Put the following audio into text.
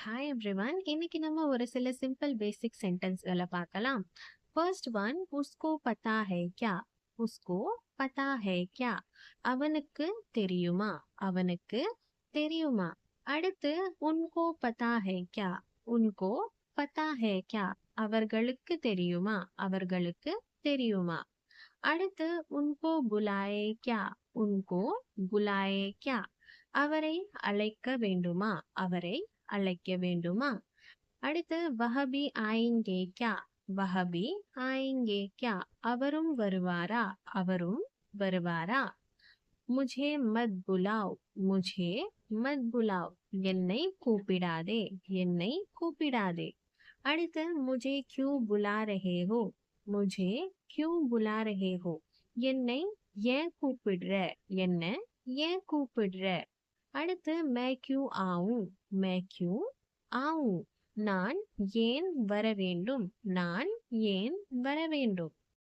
Hi everyone. இன்னைக்கு நம்ம ஒரு சில சிம்பிள் பேசிக் சென்டென்ஸ்களை பார்க்கலாம். ஃபர்ஸ்ட் ஒன், உஸ்கோ பதா ஹை கியா? உஸ்கோ பதா ஹை கியா? அவனுக்கு தெரியுமா? அவனுக்கு தெரியுமா? அடுத்து, உன்கோ பதா ஹை கியா? உன்கோ பதா ஹை கியா? அவர்களுக்கு தெரியுமா? அவர்களுக்கு தெரியுமா? அடுத்து, உன்கோ புலாயே கியா? உன்கோ புலாயே கியா? அவரை அழைக்க வேண்டுமா? அவரை அழைக்க வேண்டுமா? அடுத்து, வஹபி ஆயேங்கே கியா? வஹபி ஆயேங்கே கியா? அவரும் வருவாரா? அவரும் வருவாரா? முझे மத் புலாவ். முझे மத் புலாவ். என்னை கூப்பிடாதே. என்னை கூப்பிடாதே. அடுத்து, मुझे क्यों बुला रहे हो? मुझे क्यों बुला रहे हो? என்னை ஏன் கூப்பிடுற? என்ன ஏன் கூப்பிடுற? அடுத்து, मैं क्यों आऊं? मैं क्यों आऊं? நான் ஏன் வர வேண்டும்? நான் ஏன் வர வேண்டும்?